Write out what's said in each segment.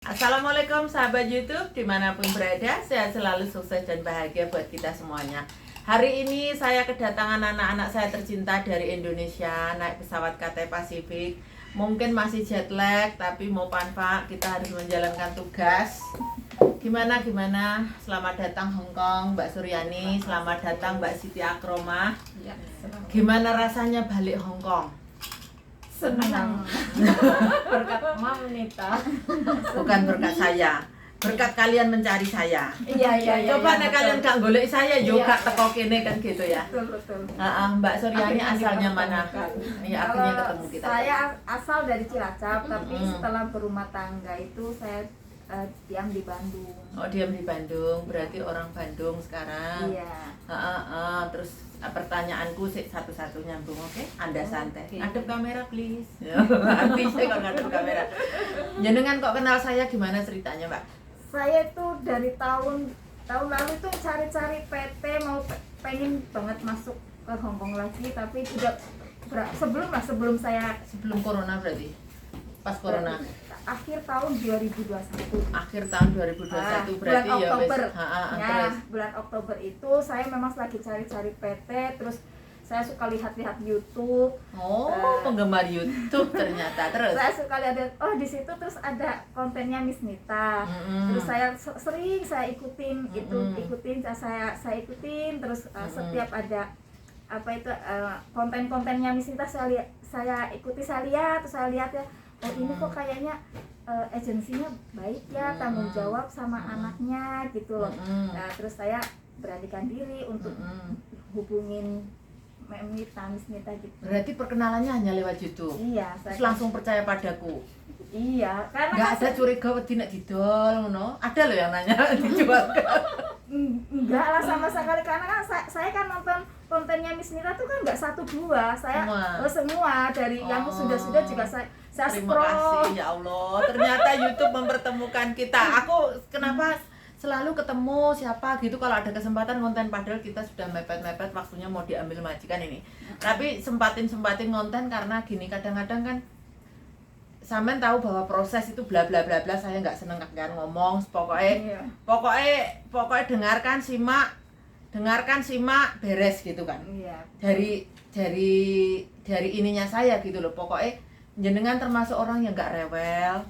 Assalamualaikum sahabat YouTube dimanapun berada, sehat selalu, sukses dan bahagia buat kita semuanya. Hari ini saya kedatangan anak-anak saya tercinta dari Indonesia naik pesawat Cathay Pacific. Mungkin masih jet lag tapi mau panfa, kita harus menjalankan tugas. Gimana? Selamat datang Hong Kong Mbak Suryani, selamat datang Mbak Siti Akromah. Gimana rasanya balik Hong Kong? Senang. Berkat Mam Nita. Bukan berkat saya, berkat kalian mencari saya. Iya. Coba nek kalian gak golek saya yo Iya. gak teko kene kan gitu ya. Betul. Mbak Suryani Akhirnya asalnya mana? dipertemukan. Iya, akhirnya ketemu kita. Saya asal dari Cilacap, tapi Mm-mm. setelah berumah tangga itu saya diam di Bandung. Oh, diam di Bandung, berarti orang Bandung sekarang. Iya. Terus pertanyaanku satu-satu nyambung, oke? Anda santai. Oke. Ngadep kamera please. Nanti saya kalau ngadep kamera. Jenengan kok kenal saya gimana ceritanya, Mbak? Saya itu dari tahun lalu itu cari-cari PT, mau pengen banget masuk ke Hong Kong lagi, tapi sudah sebelum saya Sebelum corona berarti? Pas corona? akhir tahun 2021. Akhir tahun 2021 berarti bulan ya Oktober. terus. Bulan Oktober itu saya memang lagi cari-cari PT, terus saya suka lihat-lihat YouTube. Oh, penggemar YouTube ternyata. Terus Saya suka lihat, oh di situ terus ada kontennya Miss Nita. Mm-mm. Terus saya sering saya ikutin Mm-mm. saya ikutin terus setiap ada apa itu konten-kontennya Miss Nita saya ikuti, saya lihat ya, oh ini kok kayaknya agensinya baik ya, tanggung jawab sama anaknya gitu loh. Mm-mm. Nah, terus saya beranikan diri untuk Mm-mm. hubungin Miss Nita gitu. Berarti perkenalannya hanya lewat YouTube. Iya, Terus saya langsung percaya padaku. iya, karena Nggak kan ada curiga wedi nek didol ngono. Ada loh yang nanya dijual. enggak lah sama sekali, karena kan saya kan nonton kontennya Miss Nita tuh kan nggak satu dua, saya Semua. semua dari yang Oh. sudah juga saya Terima scroll. kasih ya Allah. Ternyata YouTube mempertemukan kita. Aku kenapa selalu ketemu siapa gitu kalau ada kesempatan konten, padahal kita sudah mepet-mepet waktunya mau diambil majikan ini. Tapi sempatin konten karena gini, kadang-kadang kan sampean tahu bahwa proses itu bla bla bla bla, saya nggak seneng kan ngomong, Iya. pokoknya dengarkan simak beres gitu kan. Iya. Dari ininya saya gitu loh, pokoknya jenengan termasuk orang yang nggak rewel.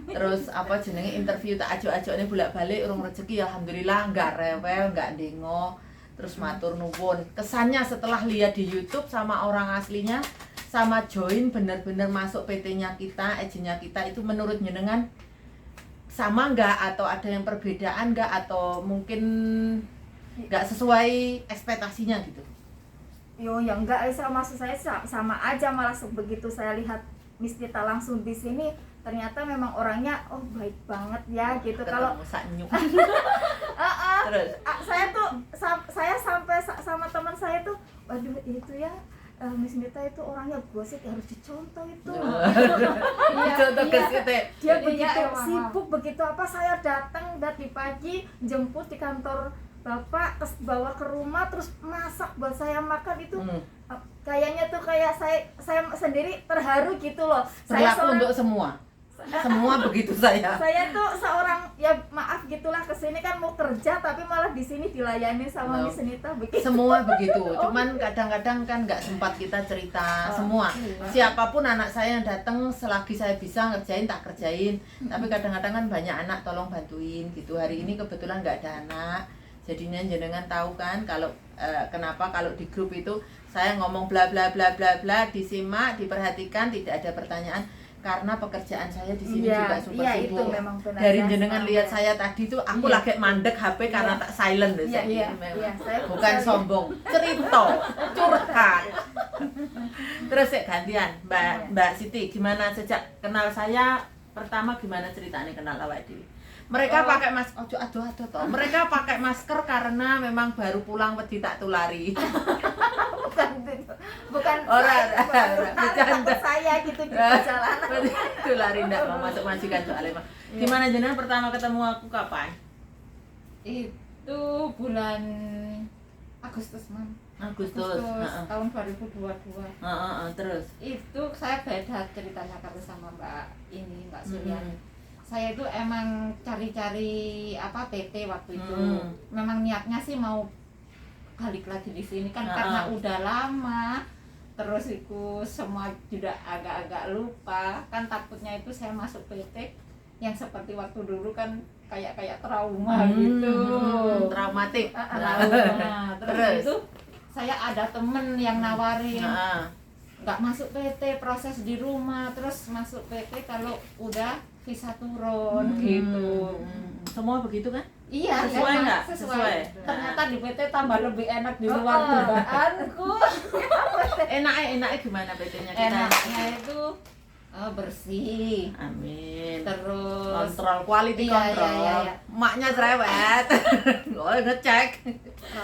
Terus apa jenenge interview tak ajo-ajo ini bolak-balik urung rezeki, alhamdulillah nggak rewel, nggak dengo. Terus matur nuwun. Kesannya setelah lihat di YouTube sama orang aslinya sama join bener-bener masuk PT-nya kita, agennya kita, itu menurut jenengan sama nggak, atau ada yang perbedaan nggak, atau mungkin nggak sesuai ekspektasinya gitu? Yo, ya enggak, maksud saya sama aja, malah begitu saya lihat Miss Nita langsung di sini, ternyata memang orangnya baik banget ya gitu. Kalau Ketemu Sanyuk. Ah, Terus saya tuh saya sampai sama teman saya tuh, waduh itu ya, Miss Nita itu orangnya gosip, harus dicontoh itu. contoh ke situ. Dia Iya, begitu emang. sibuk, begitu apa, saya datang dari pagi, jemput di kantor bapak, terus bawa ke rumah, terus masak buat saya makan itu. Kayaknya tuh kayak saya sendiri terharu gitu loh. Berlaku untuk semua begitu saya. Saya tuh seorang, ya maaf gitulah, kesini kan mau kerja tapi malah di sini dilayani sama No. Miss Nita begitu. Semua begitu, cuman kadang-kadang kan nggak sempat kita cerita semua. Iya. Siapapun anak saya yang datang, selagi saya bisa ngerjain tak kerjain. Tapi kadang-kadang kan banyak anak, tolong bantuin gitu. Hari ini kebetulan nggak ada anak, jadinya jenengan tahu kan kalau kenapa kalau di grup itu saya ngomong bla bla bla bla bla, disimak, diperhatikan, tidak ada pertanyaan. Karena pekerjaan saya di sini juga super iya, itu sibuk. memang benar. Dari Saya jenengan sepakat. lihat saya tadi tuh, aku Iya. lagi mandek HP karena Iya. tak silent loh. Iya, saya iya, ini memang. iya, saya- Bukan saya- sombong, cerita, curhat. Terus ya gantian, Mbak Siti, gimana sejak kenal saya pertama, gimana ceritanya kenal awak dhewe? Mereka pakai masker, aduh toh. Mereka pakai masker karena memang baru pulang wedi tak tulari. bukan Ora, takut bercanda. saya gitu di perjalanan. Tulari ndak mau masuk majikan soalnya. Gimana jenengan pertama ketemu aku kapan? Itu bulan Agustus, Mam. Agustus. Heeh. tahun 2022. Terus. Itu saya beda ceritanya kalau sama Mbak Suryani. saya itu emang cari-cari apa PT waktu itu. Hmm. Memang niatnya sih mau balik lagi di sini kan Nah. karena udah lama. Terus itu semua juga agak-agak lupa. Kan takutnya itu saya masuk PT yang seperti waktu dulu kan kayak trauma gitu. Traumatik. Trauma. Terus Terus? itu saya ada temen yang nawarin Nah, nggak masuk PT, proses di rumah, terus masuk PT kalau udah visa turun gitu. Semua begitu kan? Iya, Sesuai emang nggak? sesuai. Sesuai. Ternyata di PT tambah lebih enak di luar dugaanku. Enaknya gimana PT-nya kita? Enaknya itu bersih, Amin. terus Kontrol, quality Iya, control. iya. Maknya cerewet. Oh, ngecek.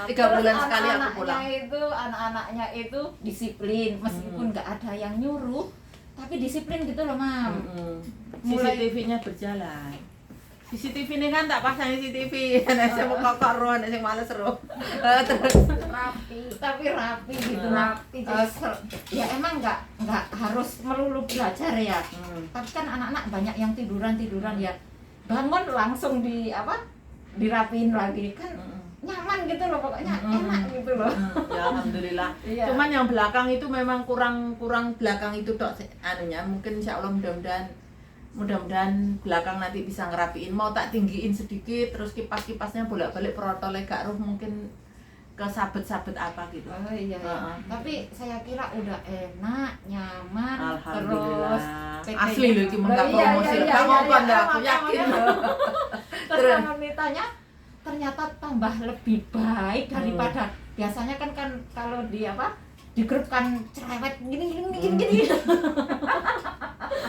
3 bulan terus sekali aku pulang. anak-anaknya itu disiplin, meskipun nggak ada yang nyuruh, tapi disiplin gitu loh, Mam. Mulai- CCTV-nya berjalan. CCTV ini kan tak pasang CCTV. Nek sing kokok ro, nek sing males ro. Terus rapi. Tapi rapi gitu. Rapi, Ya emang nggak harus melulu belajar ya. Tapi kan anak-anak banyak yang tiduran ya. Bangun langsung dirapiin lagi kan nyaman gitu loh pokoknya, enak gitu loh. Ya alhamdulillah. Iya. Cuman yang belakang itu memang kurang belakang itu tok anunya. Mungkin insyaallah mudah-mudahan belakang nanti bisa ngerapiin. Mau tak tinggiin sedikit, terus kipas-kipasnya bolak-balik protolnya gak roh, mungkin ke sabet-sabet apa gitu. Oh iya, iya. Heeh. Tapi saya kira udah enak, nyaman, Alhamdulillah. terus PT-nya Asli loh iki mun gak Iya, promosi. iya, Kamu iya, apa iya, ndak? Aku makanya. yakin. Terus Terus? yang wanitanya ternyata tambah lebih baik daripada biasanya kan kalau di grup kan cerewet gini.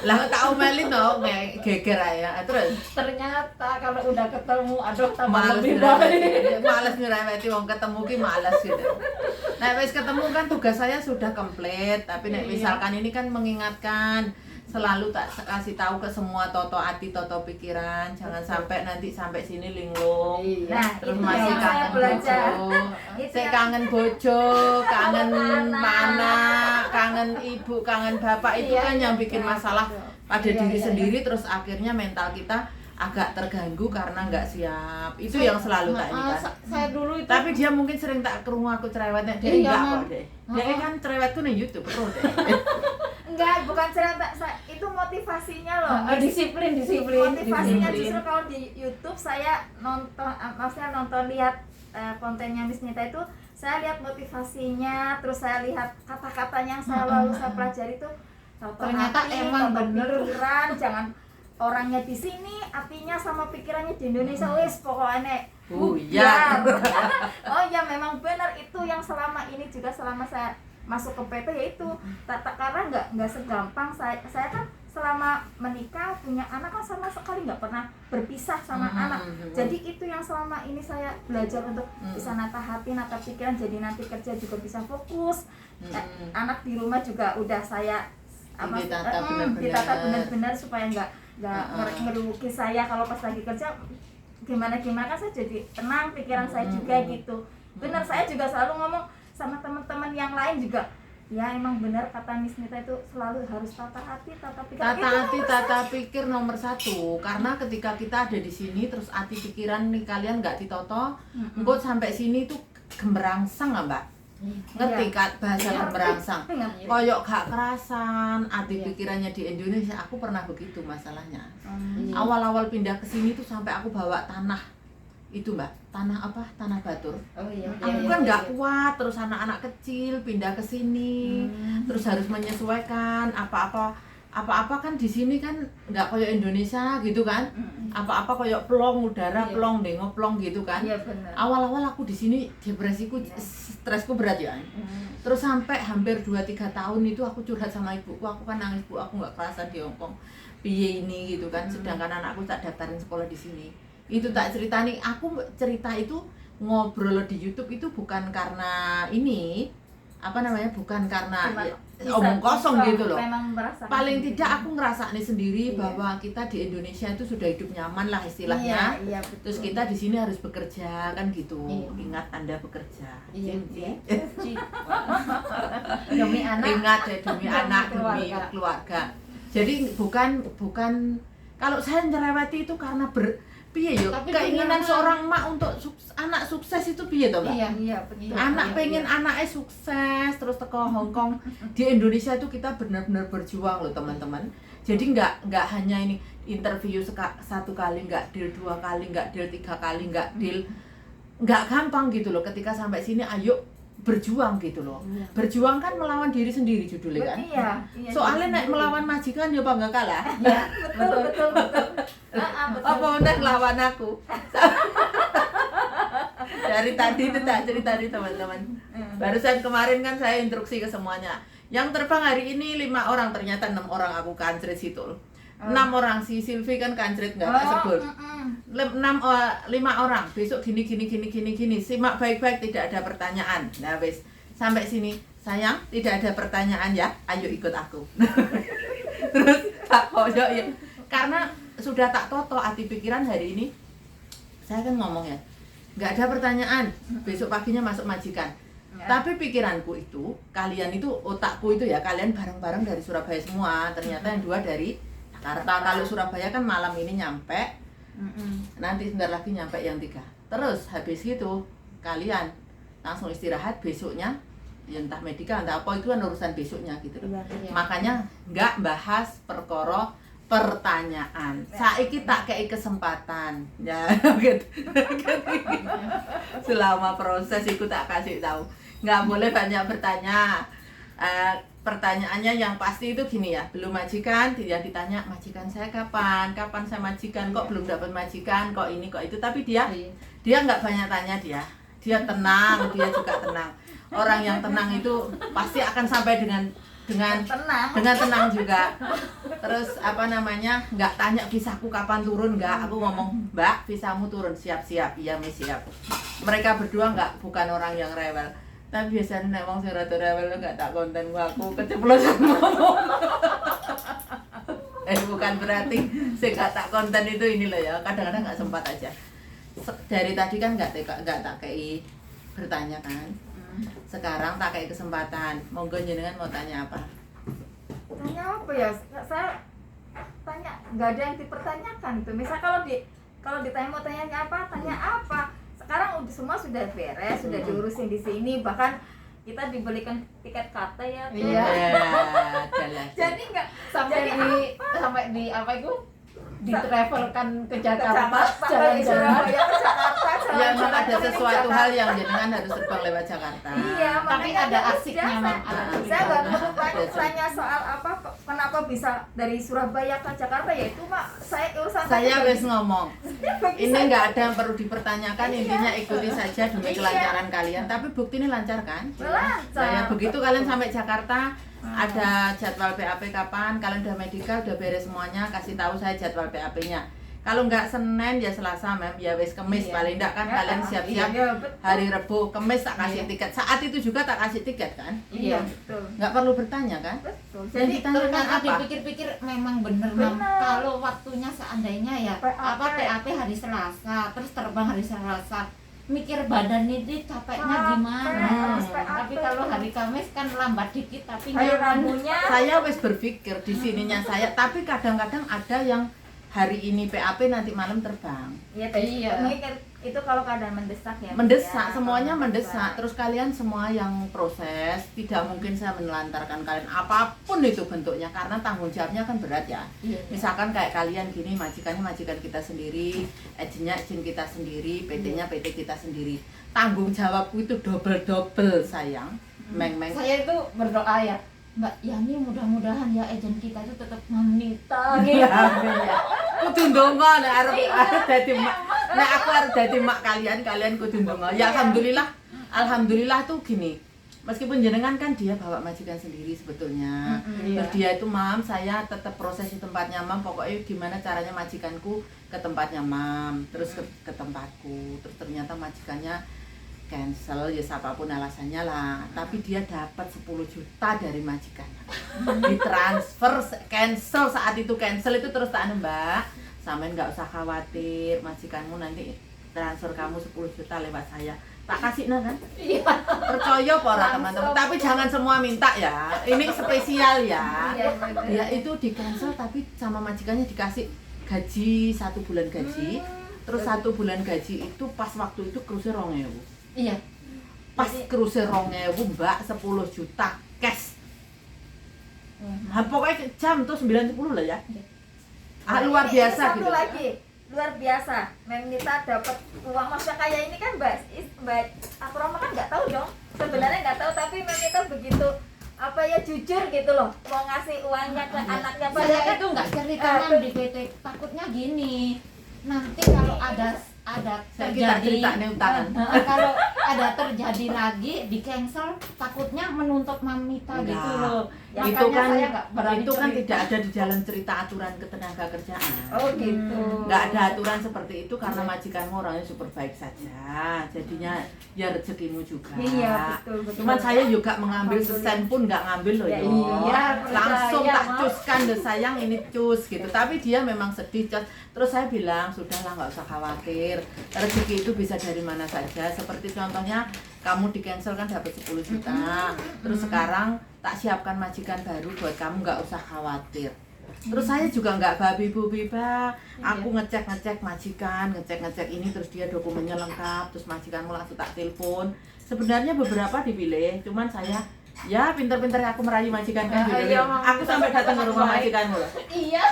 Lah tak omelin dong, geger aja. Terus Ternyata kalau udah ketemu aduh tambah males lebih baik. nyerempeti, males nyerempeti wong ketemu ki males gitu. Nah, wis ketemu kan tugas saya sudah komplit, tapi nek Iya. misalkan ini kan mengingatkan, selalu tak kasih tahu ke semua toto ati, toto pikiran, jangan sampai nanti sampai sini linglung. Nah, Terus itu masih yang saya kangen belajar. bojo, Itu saya yang- kangen bojo, kangen Anak. anak, kangen ibu, kangen bapak, itu Iya, kan yang iya, bikin iya, masalah betul. pada Iya, diri iya, sendiri, terus akhirnya mental kita agak terganggu karena nggak siap. Itu yang selalu tak ini kan. Saya dulu itu Tapi dia mungkin sering tak kerungu aku cerewet, nek dia Iya, enggak Mam. kok deh. Dia kan cerewetku nih YouTube bro deh. Enggak, bukan cerita, itu motivasinya loh. disiplin. Motivasinya disiplin. justru kalau di YouTube saya nonton lihat kontennya Miss Nita itu, saya lihat motivasinya, terus saya lihat kata-katanya yang saya lalu saya pelajari itu Ternyata emang bener. pikiran, jangan orangnya di sini, artinya sama pikirannya di Indonesia, wis pokoknya Buyar. Oh ya, memang benar itu yang selama ini juga selama saya masuk ke PT yaitu karena nggak segampang saya kan selama menikah punya anak kan sama sekali nggak pernah berpisah sama anak. Jadi itu yang selama ini saya belajar untuk bisa nata hati, nata pikiran, jadi nanti kerja juga bisa fokus. Anak di rumah juga udah saya ditata benar-benar supaya nggak ngerugi saya kalau pas lagi kerja gimana kan saya jadi tenang pikiran saya juga gitu. Benar, saya juga selalu ngomong sama teman-teman yang lain juga, ya emang benar kata Miss Nita itu selalu harus tata hati, tata pikiran. Tata hati, tata pikir nomor 1. Karena ketika kita ada di sini terus hati pikiran nih kalian nggak ditoto, engko sampai sini tuh gemberangsang ah, Mbak. Ngerti kan bahasa gemberangsang? Koyok gak kerasan, hati pikirannya di Indonesia. Aku pernah begitu masalahnya. Awal-awal pindah ke sini tuh sampai aku bawa tanah itu Mbak, tanah batur. Oh iya. Aku kan nggak kuat, terus anak-anak kecil pindah ke sini, terus harus menyesuaikan apa-apa kan di sini kan nggak kayak Indonesia gitu kan, apa-apa kayak plong udara, plong dengok plong gitu kan. Iya benar. Awal-awal aku di sini depresiku, stresku berat ya. Terus sampai hampir 2-3 tahun itu aku curhat sama ibuku, aku kan nangis Bu, aku nggak kerasan di Hongkong, piye ini gitu kan, sedangkan anakku tak daftarin sekolah di sini. Itu tak ceritani, aku cerita itu ngobrol di YouTube itu bukan karena ini bukan karena omong kosong gitu loh. Paling tidak aku ngerasain sendiri bahwa kita di Indonesia itu sudah hidup nyaman lah istilahnya. Iya, betul. Terus kita di sini harus bekerja kan gitu. Ingat Anda bekerja. Iya. Demi anak. Ingat ya, demi anak, demi keluarga. Jadi bukan Kalau saya nyereweti itu karena piye yo? Tapi Keinginan beneran. seorang emak untuk anak sukses itu piye toh, Mbak? Iya. Iya, betul. Anak Iya, pengen iya. anaknya sukses terus teko Hong Kong. Di Indonesia itu kita benar-benar berjuang loh teman-teman. Jadi nggak hanya ini interview satu kali, nggak deal 2 kali, nggak deal 3 kali, nggak deal, nggak gampang gitu loh. Ketika sampai sini ayo berjuang gitu loh. Iya. Berjuang kan melawan diri sendiri judulnya kan. Iya, iya. Soalnya jadi nek sendiri. melawan majikan ya bangga kalah. Iya, betul. Betul. Apa udah ngelawan aku? Dari tadi itu tak cerita nih teman-teman. Barusan kemarin kan saya instruksi ke semuanya. Yang terbang hari ini 5 orang, ternyata 6 orang aku kancret situ. 6 orang, si Silvi kan kancret nggak tak sebut. 5 orang, besok gini. Simak baik-baik, tidak ada pertanyaan. Nah wes, sampai sini. Sayang, tidak ada pertanyaan ya. Ayo ikut aku. Terus tak koyok ya. Karena sudah tak toto hati pikiran hari ini. Saya kan ngomong ya, nggak ada pertanyaan. Besok paginya masuk majikan. Tapi pikiranku itu, kalian itu, otakku itu ya, kalian bareng-bareng dari Surabaya semua. Ternyata yang 2 dari Jakarta. Kalau Surabaya kan malam ini nyampe, nanti sebentar lagi nyampe yang 3. Terus habis itu kalian langsung istirahat, besoknya ya entah medika entah apa itu kan urusan besoknya gitu loh. Iya. Makanya nggak bahas perkara pertanyaan. Saiki tak kei kesempatan. Ya gitu. Selama proses itu tak kasih tahu. Nggak boleh banyak bertanya. Pertanyaannya yang pasti itu gini ya, belum majikan, dia ditanya majikan saya kapan saya majikan, kok belum dapat majikan, kok ini kok itu, tapi dia nggak banyak tanya, dia tenang, dia juga tenang. Orang yang tenang itu pasti akan sampai dengan tenang juga. Terus apa namanya, nggak tanya visaku kapan turun, nggak, aku ngomong Mbak visamu turun, siap iya mis siap. Mereka berdua bukan orang yang rewel. Tapi biasanya nek wong sing rada rewel gak tak konten aku keceplosan ngomong. Bukan berarti sing gak tak konten itu ini loh ya, kadang-kadang gak sempat aja. Dari tadi kan gak tak kei bertanya kan. Sekarang tak kei kesempatan. Monggo jenengan mau tanya apa? Tanya apa ya? Saya tanya, nggak ada yang dipertanyakan tuh. Misal kalau ditanya mau tanya apa, tanya apa? Sekarang semua sudah beres, sudah diurusin di sini, bahkan kita dibelikan tiket kata ya. Iya. Jelas. Jadi nggak sampai di apa itu? Ditravelkan ke Jakarta, dari jalan-jalan. Surabaya ke Jakarta. Ya memang ada jalan-jalan sesuatu ke hal Jakarta. yang jenengan harus terbang lewat Jakarta. Iya, Tapi makanya ada ya asiknya, udah, Mam. Saya nggak perlu Ada tanya soal apa, kenapa bisa dari Surabaya ke Jakarta, ya itu mak saya urusan Saya bagi- wes ngomong. bagi Ini saya. nggak ada yang perlu dipertanyakan, Iya. intinya ikuti saja demi Iya. kelancaran kalian. Tapi bukti ini lancar kan? Lancar. Saya begitu kalian sampai Jakarta, ada jadwal BAP kapan, kalian udah medical, udah beres semuanya, kasih tahu saya jadwal BAP-nya. Kalau nggak Senin ya Selasa, Mem, ya wes Kemis, Iya. paling nggak kan kalian siap-siap. Iya, betul. Hari Rebo, Kemis tak kasih Iya. tiket. Saat itu juga tak kasih tiket kan? Iya, Iya. betul. Nggak perlu bertanya kan? Betul. Yang Jadi ditanyakan Ternyata apa? dipikir-pikir memang bener, Mam. Bener. Kalau waktunya seandainya ya PAP. PAP hari Selasa, terus terbang hari Selasa, mikir badan ini capeknya PAP, gimana. harus PAP. Tapi kalau hari Kamis kan lambat dikit tapi hari nyaman. Rabunya Saya wes berpikir di sininya saya, tapi kadang-kadang ada yang hari ini PAP nanti malam terbang. ya Iya. mikir itu kalau keadaan mendesak ya. Mendesak, Ya, semuanya kalau mendesak. Terus kalian semua yang proses, tidak mungkin saya menelantarkan kalian apapun itu bentuknya, karena tanggung jawabnya kan berat ya. Iya. Misalkan kayak kalian gini, majikannya majikan kita sendiri, agennya agen kita sendiri, PT-nya PT kita sendiri. Tanggung jawabku itu double sayang. Meng-meng. Saya itu berdoa ya, Mbak Yani mudah-mudahan ya agen kita itu tetap meminta gitu. Amin ya. Kudu ndonga nek arep dadi mak. Nek aku arep dadi mak kalian kudu ndonga. Ya alhamdulillah tuh gini. Meskipun jenengan kan dia bawa majikan sendiri sebetulnya. Iya. Terus dia itu, Mam, saya tetap proses di tempatnya Mam. Pokoknya gimana caranya majikanku ke tempatnya Mam, terus ke tempatku. Terus ternyata majikannya cancel, ya siapapun alasannya lah. Tapi dia dapat 10 juta dari majikannya. Ditransfer, cancel, saat itu cancel itu terus tak Mbak. Sampean nggak usah khawatir, majikanmu nanti transfer kamu 10 juta lewat saya. Tak kasih kan? Iya. Percaya apa ora teman-teman? Tapi jangan semua minta ya. Ini spesial ya. Iya, benar. Dia itu di cancel tapi sama majikannya dikasih gaji 1 bulan gaji. Terus 1 bulan gaji itu pas waktu itu kruse 2.000. Iya. Pas kruse 2.000 Mbak 10 juta cash. Nah, pokoknya jam tuh 9.10 lah ya. Luar Ini biasa satu gitu. lagi, luar biasa. Memita dapat uang maksudnya kayak ini kan Mbak aku Roma kan nggak tahu dong. Sebenarnya nggak tahu tapi Memita begitu apa ya jujur gitu loh mau ngasih uangnya ke anaknya Saya padahal kan itu nggak ceritakan di PT, takutnya gini. Nanti kalau ada Saya kita terjadi ceritanya utangan. kalau ada terjadi lagi di cancel takutnya menuntut Mamita gitu Enggak. loh. Itu Makanya kan saya nggak berani itu kan cerita. tidak ada di dalam cerita aturan ketenaga kerjaan. oh gitu. Nggak ada aturan seperti itu karena majikanmu orangnya super baik saja. Jadinya ya rezekimu juga. Iya betul betul. Cuman saya juga mengambil sesen pun nggak ngambil loh Ya, yo. iya, Langsung percaya, tak Mas. cuskan deh sayang ini cus gitu. Tapi dia memang sedih cus. Terus saya bilang sudahlah nggak usah khawatir. Rezeki itu bisa dari mana saja. Seperti contohnya kamu di cancel kan dapat 10 juta. Terus sekarang tak siapkan majikan baru buat kamu nggak usah khawatir. Terus saya juga nggak babi bubi bah. Aku ngecek majikan, ngecek ini terus dia dokumennya lengkap, terus majikanmu langsung tak telepon. Sebenarnya beberapa dipilih, cuman saya ya pinter-pinter aku merayu majikan kan gitu. iya, Aku sampai datang ke rumah majikanmu loh. Iya.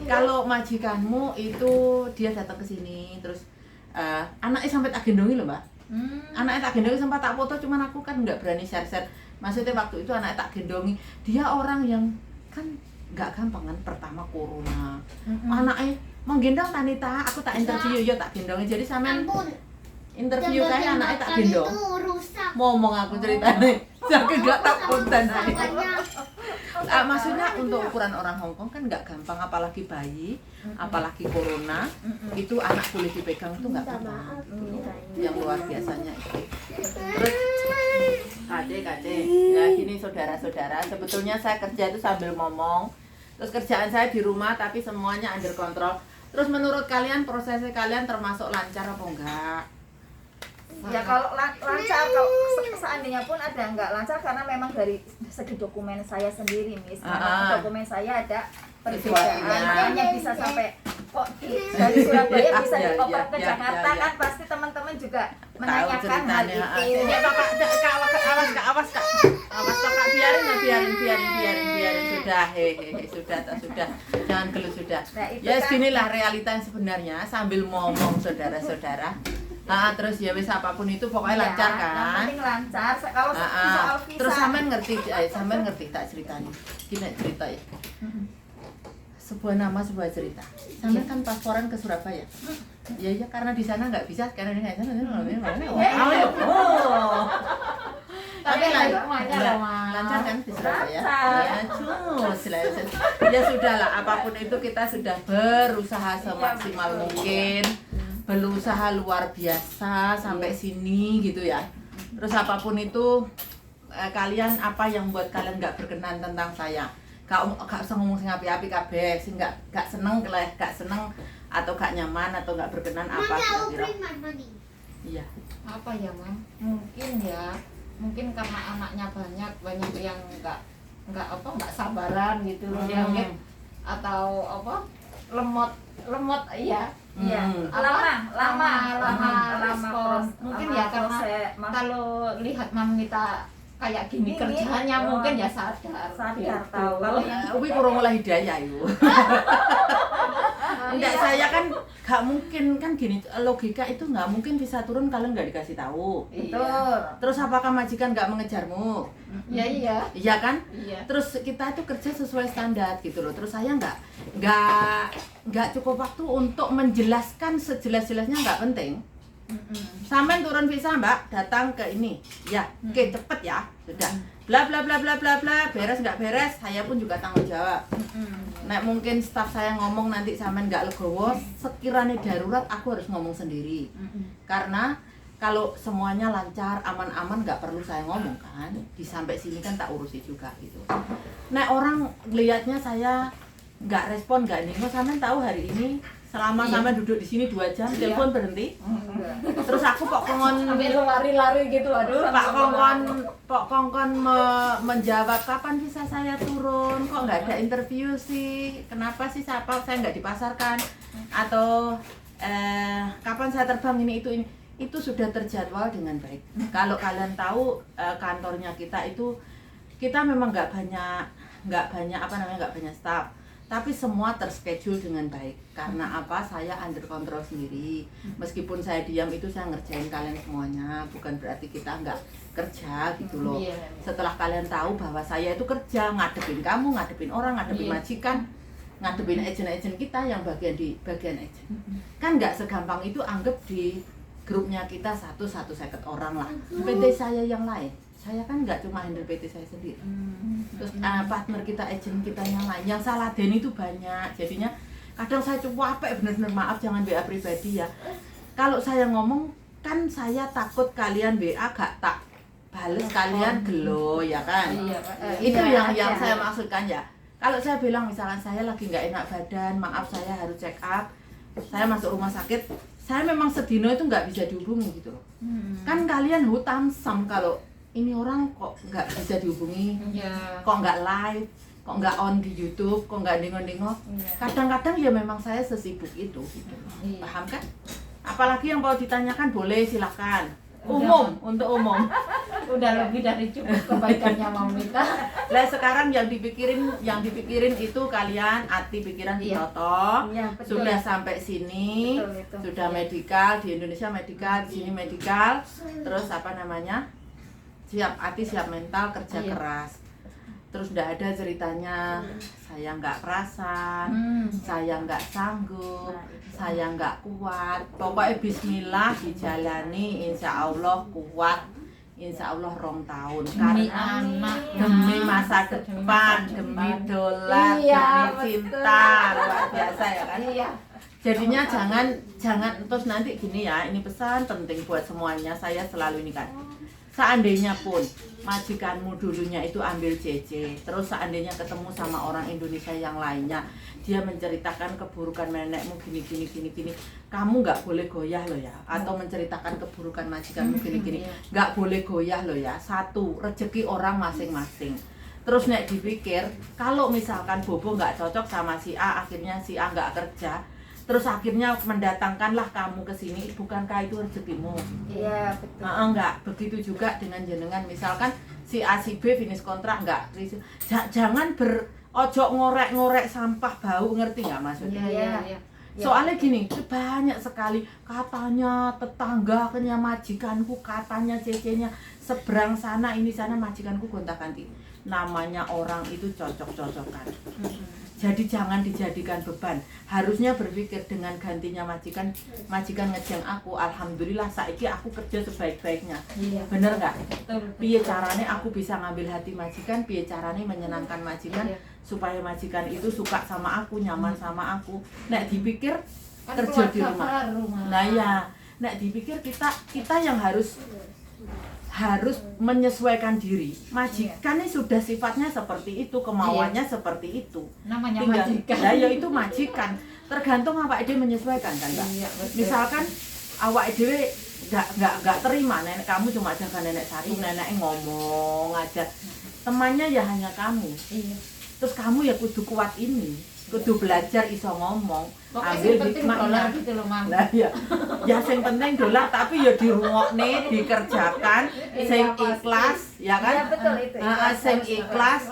Kalau majikanmu itu dia datang ke sini terus anaknya sampai tak gendongi loh mbak. Anaknya tak gendongi sempat tak foto, cuman aku kan nggak berani share. Maksudnya waktu itu anaknya tak gendongi, dia orang yang kan nggak gampang kan, pertama corona. Anaknya menggendong Tanita, aku tak interview ya tak gendongi. Jadi sampean interview kayak anaknya tak gendong. Ngomong aku ceritanya, saya nggak tak konten. Maksudnya untuk ukuran orang Hongkong kan nggak gampang, apalagi bayi, apalagi corona, itu anak boleh dipegang itu nggak gampang. Yang luar biasanya itu. Terus Kade, ya gini saudara-saudara, sebetulnya saya kerja itu sambil ngomong. Terus kerjaan saya di rumah tapi semuanya under control. Terus menurut kalian prosesnya kalian termasuk lancar apa enggak? Ya kalau lancar, kalau seandainya pun ada nggak lancar karena memang dari segi dokumen saya sendiri memang dokumen saya ada perbedaan, makanya bisa sampai kok dari Surabaya bisa dioper ke Jakarta kan pasti teman-teman juga menanyakan hal itu. Ya Bapak, awas Kak, biarin sudah, jangan gelut sudah. Nah, itu Ya kan- seginilah realita yang sebenarnya sambil ngomong saudara-saudara. Terus ya wis apapun itu pokoknya Iya, lancar yang kan. penting lancar. Kalau soal visa Terus sampean ngerti tak ceritanya. Gini cerita ya. Sebuah nama sebuah cerita. Sampean kan pasporan ke Surabaya. Ya karena di sana nggak bisa, karena di sana tapi lancar kan di Surabaya. Ya cus. Ya sudahlah, apapun itu kita sudah berusaha semaksimal mungkin. Berusaha luar biasa sampai sini gitu ya. Terus apapun itu kalian apa yang buat kalian nggak berkenan tentang saya, gak usah ngomong sing api-api kabeh, sing gak seneng atau gak nyaman atau gak berkenan apa kira-kira. Iya. Apa ya Mam? Mungkin karena anaknya banyak yang nggak sabaran gitu loh ya, atau apa lemot iya. Iya, lama respon. Mungkin ya karena kalau lihat Mamita kayak gini kerjanya mungkin ya sadar tahu. Kalau yang Uwi kurang mulai hidayah itu. Enggak, saya kan gak mungkin kan gini, logika itu nggak mungkin bisa turun kalau nggak dikasih tahu. betul. Terus apakah majikan nggak mengejarmu? Iya. Iya kan? Iya. Terus kita itu kerja sesuai standar gitu loh. Terus saya nggak cukup waktu untuk menjelaskan sejelas-jelasnya, nggak penting. Sampai turun visa mbak, datang ke ini, ya, oke cepet ya, sudah, bla bla bla bla bla bla, beres nggak beres, saya pun juga tanggung jawab. Nek mungkin staf saya ngomong nanti sampean nggak legowo, sekiranya darurat aku harus ngomong sendiri, karena kalau semuanya lancar, aman-aman nggak perlu saya ngomong kan, sampai sini kan tak urusi juga gitu. Nek orang lihatnya saya nggak respon, nggak nengok, sampean tahu hari ini Selama Iya. sampai duduk di sini 2 jam, Iya. telepon berhenti. Enggak. Terus aku kok kongon Sambil lari-lari gitu, aduh. Pak Kongkon menjawab kapan bisa saya turun, kok nggak ada interview sih, kenapa sih saya nggak dipasarkan, atau kapan saya terbang ini itu sudah terjadwal dengan baik. Kalau kalian tahu kantornya kita memang nggak banyak staff, tapi semua terschedule dengan baik. Karena apa? Saya under control sendiri. Meskipun saya diam itu saya ngerjain kalian semuanya, bukan berarti kita nggak kerja gitu loh. Iya. Setelah kalian tahu bahwa saya itu kerja, ngadepin kamu, ngadepin orang, ngadepin Iya. majikan, ngadepin agen-agen kita yang bagian agen. Kan nggak segampang itu anggap di grupnya kita 150 orang lah. PT saya yang lain, saya kan nggak cuma handle PT saya sendiri. Terus partner kita, agen kita yang lain, yang salah den itu banyak. Jadinya kadang saya capek bener-bener, maaf jangan WA pribadi ya. Kalau saya ngomong kan saya takut kalian WA gak tak bales, kalian gelo ya kan. Iya, Pak. Itu Iya, yang ada. saya maksudkan ya. Kalau saya bilang misalkan saya lagi nggak enak badan, maaf saya harus check up, saya masuk rumah sakit, saya memang sedino itu nggak bisa dihubungi gitu loh. Kan kalian hutamsam kalau ini orang kok nggak bisa dihubungi, Iya. kok nggak live, kok nggak on di YouTube, kok nggak dengo-dengo. Iya. Kadang-kadang ya memang saya sesibuk itu gitu. Iya. Paham kan? Apalagi yang mau ditanyakan boleh silahkan. Umum, untuk umum. Udah lebih dari cukup kebaikannya Mamita. Lah sekarang yang dipikirin itu kalian hati pikiran Iya. ditoto. Iya, betul. Sudah sampai sini, Betul, itu. sudah medical di Indonesia medical, di sini medical. Terus apa namanya? Siap hati, siap mental, kerja Iya. keras. Terus udah ada ceritanya saya nggak perasan, saya nggak sanggup, Nah, itu. saya nggak kuat. Pokoknya Bismillah dijalani, insya Allah kuat, insya Allah 2 tahun. Demi Karena anak, demi masa Demi depan, masa demi depan. dolar, Iya, demi betul. cinta, luar biasa ya kan. Iya. Jadinya jangan terus nanti gini ya, ini pesan penting buat semuanya. Saya selalu ini kan, seandainya pun majikanmu dulunya itu ambil CC, terus seandainya ketemu sama orang Indonesia yang lainnya, dia menceritakan keburukan nenekmu gini, kamu nggak boleh goyah loh ya, atau menceritakan keburukan majikanmu gini, nggak boleh goyah loh ya. Satu, rezeki orang masing-masing. Terus nek dipikir, kalau misalkan Bobo nggak cocok sama si A, akhirnya si A nggak kerja, terus akhirnya mendatangkanlah kamu ke sini, bukankah itu rezekimu? Iya, betul. Enggak, begitu juga dengan jenengan. Misalkan si A si B finish kontrak enggak, jangan ojo ngorek-ngorek sampah bau, ngerti nggak maksudnya? Iya. Soalnya gini, banyak sekali katanya tetangganya majikanku, katanya cecenya seberang sana ini sana majikanku gonta-ganti. Namanya orang itu cocok-cocokan. Jadi jangan dijadikan beban. Harusnya berpikir dengan gantinya majikan ngejeng aku, alhamdulillah saiki aku kerja sebaik-baiknya. Iya. Bener nggak? Betul. Piye carane aku bisa ngambil hati majikan, piye carane menyenangkan majikan Iya. supaya majikan itu suka sama aku, nyaman sama aku. Nek dipikir Kan kerja di keluarga rumah. baru, Nah ya, nek dipikir kita yang harus menyesuaikan diri. Majikan ini sudah sifatnya seperti itu, kemauannya seperti itu. namanya Tinggal, majikan. ya, ya itu majikan. Tergantung awak dhewe menyesuaikan kan, Mbak. Iya, betul. Misalkan awak dhewe nggak terima nenek kamu cuma jaga nenek satu, Iya. neneknya ngomong aja. Temannya ya hanya kamu. Iya. Terus kamu ya kudu kuat ini, kudu belajar iso ngomong, Pokoknya ambil yang penting dolar hikmahnya. gitu loh, Mam. Lah ya, ya sing penting dolar tapi ya dirungokne, dikerjakan, sing ikhlas, ya kan? Iya, betul itu. Sing ikhlas,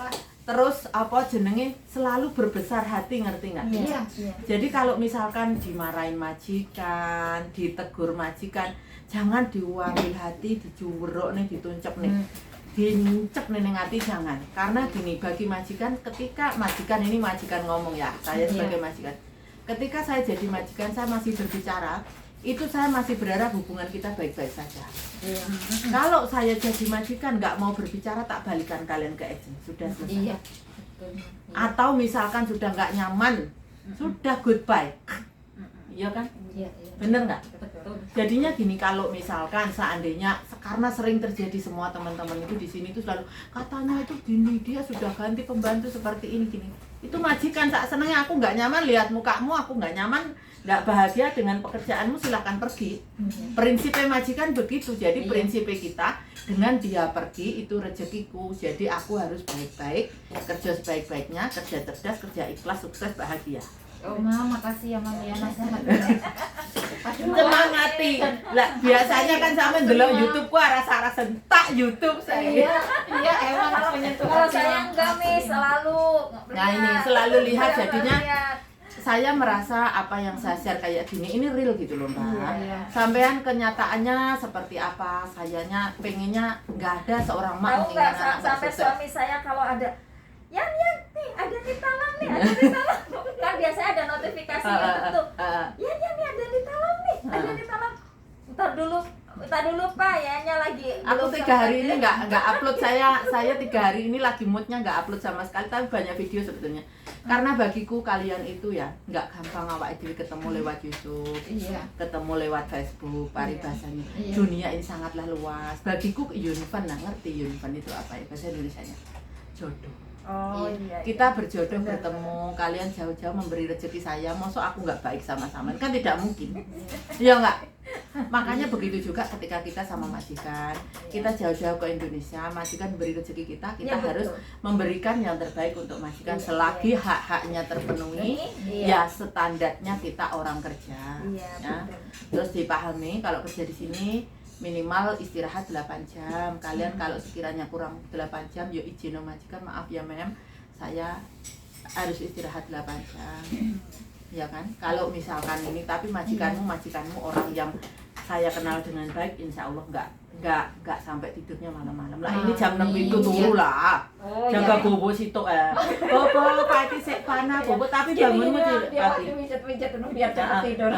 terus apa jenenge selalu berbesar hati, ngerti nggak? Iya. Iya. Jadi kalau misalkan dimarahin majikan, ditegur majikan, jangan diambil hati, dijuwerok nih, dituncep nih. Dincep nih hati jangan. Karena gini, bagi majikan, ketika majikan ini majikan ngomong ya, saya sebagai majikan. Ketika saya jadi majikan, saya masih berbicara, itu saya masih berharap hubungan kita baik-baik saja. Iya. Kalau saya jadi majikan nggak mau berbicara, tak balikan kalian ke agent, sudah selesai. Iya. Betul. Atau misalkan sudah nggak nyaman, sudah goodbye. Iya kan? Iya, iya. Bener nggak? Betul. Jadinya gini, kalau misalkan seandainya, karena sering terjadi semua teman-teman itu di sini itu selalu katanya itu gini, dia sudah ganti pembantu seperti ini gini. Itu majikan tak senengnya, aku nggak nyaman lihat mukamu, aku nggak nyaman nggak bahagia dengan pekerjaanmu silahkan pergi. Prinsipnya majikan begitu. Jadi Iya. prinsipnya kita dengan dia pergi itu rezekiku. Jadi aku harus baik-baik, kerja sebaik-baiknya, kerja cerdas, kerja ikhlas, sukses, bahagia. Oh Ma, makasih ya Mam ya nasihat. Semangati. Lah biasanya kan sampe ndelok YouTube ku rasa-rasa tak YouTube saya. Iya emang menyentuh Kalau hati, saya Mam. enggak nih selalu Nah, ini lihat. selalu lihat, Selalu jadinya lihat. saya merasa apa yang saya share kayak gini ini real gitu loh Mbak. Iya. Sampean kenyataannya seperti apa? Sayanya pengennya nggak ada seorang mak Tahu nggak menginginkan anak sampai sukses. suami saya kalau ada Yan nih ada di talam nih, ada di talam. Kan biasanya ada notifikasi gitu. Yan nih ada di talam nih, ada di talam. Ntar dulu Pak, ya lagi. Aku belum 3 hari sempat. ini nggak upload, saya 3 hari ini lagi moodnya nggak upload sama sekali, tapi banyak video sebetulnya. Karena bagiku kalian itu ya nggak gampang awak diri ketemu lewat YouTube, Iya. ketemu lewat Facebook, paribasanya. Iya. Dunia ini sangatlah luas. Bagiku Yunifan, nggak ngerti Yunifan itu apa ya bahasa Indonesianya. Jodoh. Oh iya. Kita berjodoh bertemu, kalian jauh-jauh memberi rezeki saya, mosok aku nggak baik sama-sama, kan tidak mungkin. Iya nggak? Makanya begitu juga ketika kita sama majikan, kita jauh-jauh ke Indonesia, majikan beri rezeki kita Iya, harus betul. memberikan yang terbaik untuk majikan Iya, selagi hak-haknya terpenuhi, ya Iya. standarnya kita orang kerja. Iya, Ya. betul. Terus dipahami kalau kerja di sini minimal istirahat 8 jam. Kalian kalau sekiranya kurang 8 jam, yuk izin sama majikan, maaf ya mem, saya harus istirahat 8 jam. Ya kan? Kalau misalkan ini, tapi majikanmu orang yang saya kenal dengan baik, insya Allah nggak sampai tidurnya malam-malam lah. Ini jam 6 itu turu lah. Oh, Jaga iya. bobo situ bobo pagi sik panah bobo, tapi bangunmu dia pagi. pijet-pijet biar cepat tidur.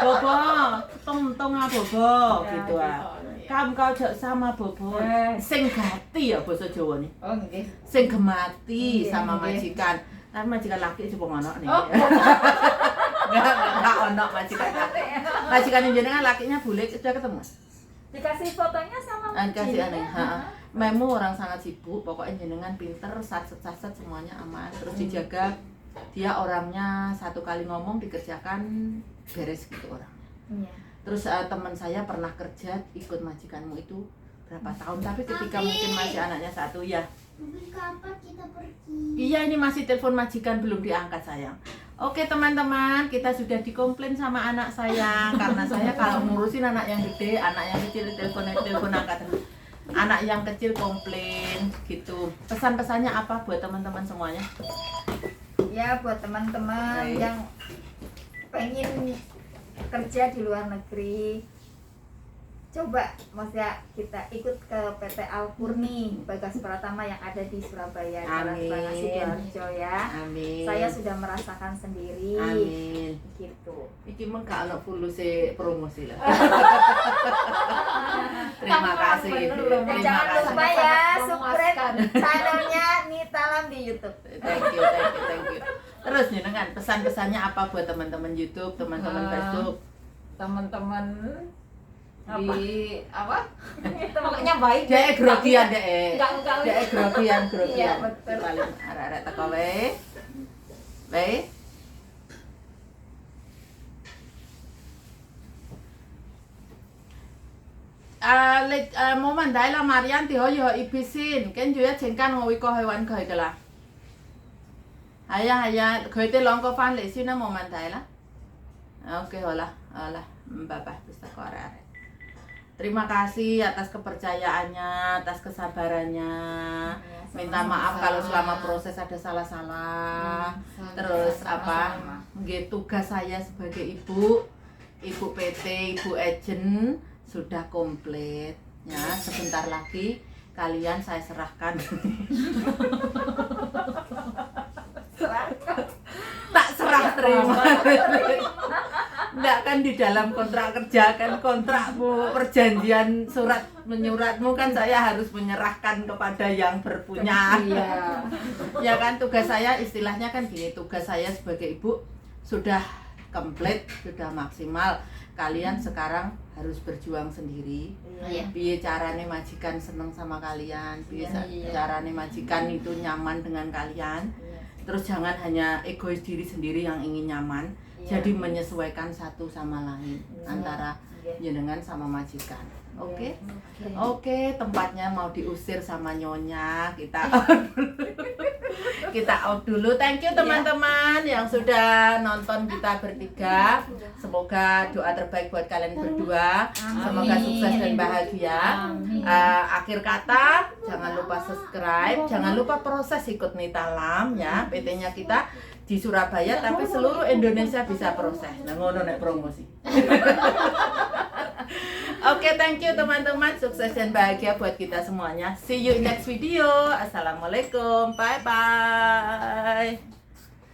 Bobo, tong bobo Ya, gitu ah. gitu. Kamu kau jok sama bobo. Sing gati ya bahasa Jawa nih. Oh nggih. Sing gemati Iya, sama iya. majikan. Tapi majikan laki coba ngono nih. Oh. Enggak ono majikan laki. Majikan jenengan lakinya bule sudah ketemu. Dikasih fotonya sama Kasih Cina. aneh. Memu orang sangat sibuk, pokoknya jenengan pinter, saset semuanya aman, terus dijaga. Dia orangnya satu kali ngomong dikerjakan beres gitu orang. Iya. Terus teman saya pernah kerja ikut majikanmu itu berapa tahun, tapi ketika mungkin masih anaknya satu ya. Kapan kita pergi? Iya, ini masih telepon majikan belum diangkat sayang. Oke teman-teman, kita sudah dikomplain sama anak saya karena saya kalau ngurusin anak yang gede, anak yang kecil telepon angkat. Anak yang kecil komplain gitu. Pesan-pesannya apa buat teman-teman semuanya? Ya buat teman-teman Baik. yang pengen kerja di luar negeri, coba maksudnya kita ikut ke PT Alpurni Bagas Pratama yang ada di Surabaya, Jalan Amin. Raya Sidoarjo ya. Amin. Saya sudah merasakan sendiri. Amin. Gitu. Iki meng gak ono fuluse promosi lah. Terima kasih. Bener loh, Dan Terima jangan kasih. lupa ya subscribe Memuaskan. channelnya Nitalam di YouTube. Thank you. Terus jenengan pesan-pesannya apa buat teman-teman YouTube, teman-teman Facebook? Teman-teman Apa? di apa? Pokoknya baik. Dek grogian dek. Enggak. Dek grogian. Iya, betul. Paling arek-arek teko wae. Wae. Mau mandai là Marian thì hồi giờ ipisin, cái chuyện chuyện can ngồi coi hay玩佢噶啦。係啊，佢哋兩個翻嚟先啦，冇問題啦。Oke, hola, bye, bisa kok arek-arek. Terima kasih atas kepercayaannya, atas kesabarannya. Minta maaf kalau selama proses ada salah-salah. Terus apa? Nggih, tugas saya sebagai ibu PT, ibu agent sudah komplit. Ya, sebentar lagi kalian saya serahkan. Tak serah terima. Enggak kan di dalam kontrak kerja kan, kontrakmu, perjanjian surat menyuratmu kan saya harus menyerahkan kepada yang berpunya. Iya. Ya kan, tugas saya istilahnya kan gini, tugas saya sebagai ibu sudah komplit, sudah maksimal. Kalian sekarang harus berjuang sendiri. Iya. Piye carane majikan seneng sama kalian, piye Iya. carane majikan itu nyaman dengan kalian. Terus jangan hanya egois diri sendiri yang ingin nyaman, Iya. Jadi menyesuaikan satu sama lain Iya. antara Iya. jenengan sama majikan. Oke. Oke. Oke, tempatnya mau diusir sama nyonya. Kita kita out dulu. Thank you teman-teman yang sudah nonton kita bertiga. Semoga doa terbaik buat kalian berdua. Semoga Amin. sukses dan bahagia. Amin. Akhir kata, jangan lupa subscribe, jangan lupa proses ikut Nitalam ya. PT-nya kita di Surabaya, tapi seluruh Indonesia bisa proses. Nah, ngono nek promosi. Oke, thank you teman-teman. Sukses dan bahagia buat kita semuanya. See you in next video. Assalamualaikum. Bye bye.